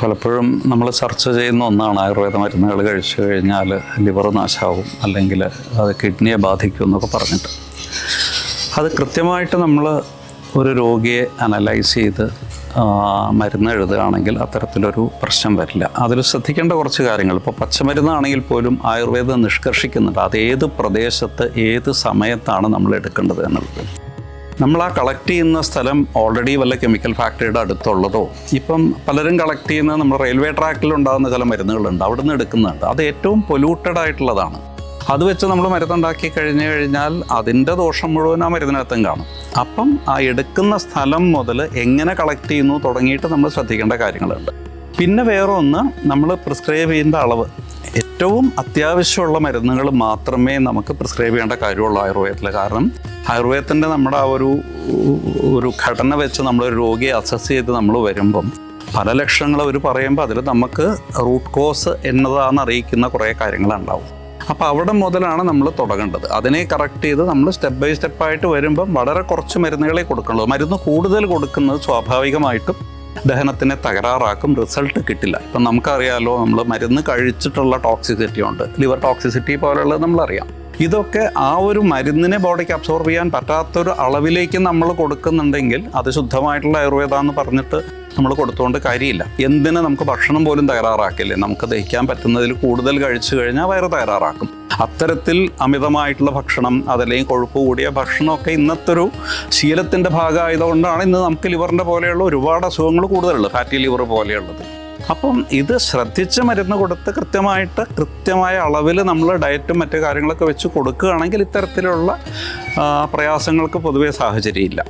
പലപ്പോഴും നമ്മൾ ചർച്ച ചെയ്യുന്ന ഒന്നാണ് ആയുർവേദ മരുന്നുകൾ കഴിച്ചു കഴിഞ്ഞാൽ ലിവർ നാശമാവും അല്ലെങ്കിൽ അത് കിഡ്നിയെ ബാധിക്കും എന്നൊക്കെ പറഞ്ഞിട്ട്. അത് കൃത്യമായിട്ട് നമ്മൾ ഒരു രോഗിയെ അനലൈസ് ചെയ്ത് മരുന്ന് എഴുതുകയാണെങ്കിൽ അത്തരത്തിലൊരു പ്രശ്നം വരില്ല. അതിൽ ശ്രദ്ധിക്കേണ്ട കുറച്ച് കാര്യങ്ങൾ, ഇപ്പോൾ പച്ചമരുന്നാണെങ്കിൽ പോലും ആയുർവേദം നിഷ്കർഷിക്കുന്നുണ്ട് അത് ഏത് പ്രദേശത്ത് ഏത് സമയത്താണ് നമ്മൾ എടുക്കേണ്ടത് എന്നുള്ളത്. നമ്മൾ ആ കളക്ട് ചെയ്യുന്ന സ്ഥലം ഓൾറെഡി വല്ല കെമിക്കൽ ഫാക്ടറിയുടെ അടുത്തുള്ളതോ, ഇപ്പം പലരും കളക്ട് ചെയ്യുന്നത് നമ്മൾ റെയിൽവേ ട്രാക്കിൽ ഉണ്ടാകുന്ന ചില മരുന്നുകളുണ്ട്, അവിടെ നിന്ന് എടുക്കുന്നുണ്ട്, അത് ഏറ്റവും പൊല്യൂട്ടഡ് ആയിട്ടുള്ളതാണ്. അത് വെച്ച് നമ്മൾ മരുന്നുണ്ടാക്കി കഴിഞ്ഞാൽ അതിൻ്റെ ദോഷം മുഴുവൻ ആ മരുന്നിനകത്തും കാണും. അപ്പം ആ എടുക്കുന്ന സ്ഥലം മുതൽ എങ്ങനെ കളക്ട് ചെയ്യുന്നു തുടങ്ങിയിട്ട് നമ്മൾ ശ്രദ്ധിക്കേണ്ട കാര്യങ്ങളുണ്ട്. പിന്നെ വേറെ ഒന്ന്, നമ്മൾ പ്രിസ്ക്രൈബ് ചെയ്യേണ്ട അളവ്. ഏറ്റവും അത്യാവശ്യമുള്ള മരുന്നുകൾ മാത്രമേ നമുക്ക് പ്രിസ്ക്രൈബ് ചെയ്യേണ്ട കാര്യമുള്ളൂ ആയുർവേദത്തിൽ. കാരണം ആയുർവേദത്തിൻ്റെ നമ്മുടെ ആ ഒരു ഘടന വെച്ച് നമ്മളൊരു രോഗിയെ അസസ് ചെയ്ത് നമ്മൾ വരുമ്പം പല ലക്ഷണങ്ങൾ അവർ പറയുമ്പോൾ അതിൽ നമുക്ക് റൂട്ട് കോസ് എന്നതാണെന്ന് അറിയിക്കുന്ന കുറേ കാര്യങ്ങളുണ്ടാവും. അപ്പോൾ അവിടെ മുതലാണ് നമ്മൾ തുടങ്ങേണ്ടത്. അതിനെ കറക്റ്റ് ചെയ്ത് നമ്മൾ സ്റ്റെപ്പ് ബൈ സ്റ്റെപ്പായിട്ട് വരുമ്പം വളരെ കുറച്ച് മരുന്നുകളെ കൊടുക്കുള്ളൂ. മരുന്ന് കൂടുതൽ കൊടുക്കുന്നത് സ്വാഭാവികമായിട്ടും ദഹനത്തിനെ തകരാറാക്കും, റിസൾട്ട് കിട്ടില്ല. ഇപ്പം നമുക്കറിയാമല്ലോ, നമ്മൾ മരുന്ന് കഴിച്ചിട്ടുള്ള ടോക്സിസിറ്റി ഉണ്ട്, ലിവർ ടോക്സിസിറ്റി പോലുള്ളത് നമ്മളറിയാം. ഇതൊക്കെ ആ ഒരു മരുന്നിനെ ബോഡിക്ക് അബ്സോർബ് ചെയ്യാൻ പറ്റാത്തൊരു അളവിലേക്ക് നമ്മൾ കൊടുക്കുന്നുണ്ടെങ്കിൽ അത് ശുദ്ധമായിട്ടുള്ള ആയുർവേദം എന്ന് പറഞ്ഞിട്ട് നമ്മൾ കൊടുത്തുകൊണ്ട് കാര്യമില്ല. എന്തിന് നമുക്ക് ഭക്ഷണം പോലും തയ്യാറാക്കില്ലേ, നമുക്ക് ദഹിക്കാൻ പറ്റുന്നതിൽ കൂടുതൽ കഴിച്ചു കഴിഞ്ഞാൽ വയറ് തയ്യാറാക്കും. അത്തരത്തിൽ അമിതമായിട്ടുള്ള ഭക്ഷണം, അതല്ലെങ്കിൽ കൊഴുപ്പ് കൂടിയ ഭക്ഷണമൊക്കെ ഇന്നത്തെ ഒരു ശീലത്തിൻ്റെ ഭാഗമായതുകൊണ്ടാണ് ഇന്ന് നമുക്ക് ലിവറിൻ്റെ പോലെയുള്ള ഒരുപാട് അസുഖങ്ങൾ കൂടുതലുള്ളത്, ഫാറ്റി ലിവർ പോലെയുള്ളത്. അപ്പം ഇത് ശ്രദ്ധിച്ച് മരുന്ന് കൊടുത്ത് കൃത്യമായ അളവിൽ നമ്മൾ ഡയറ്റും മറ്റു കാര്യങ്ങളൊക്കെ വെച്ച് കൊടുക്കുകയാണെങ്കിൽ ഇത്തരത്തിലുള്ള പ്രയാസങ്ങൾക്ക് പൊതുവേ സാഹചര്യമില്ല.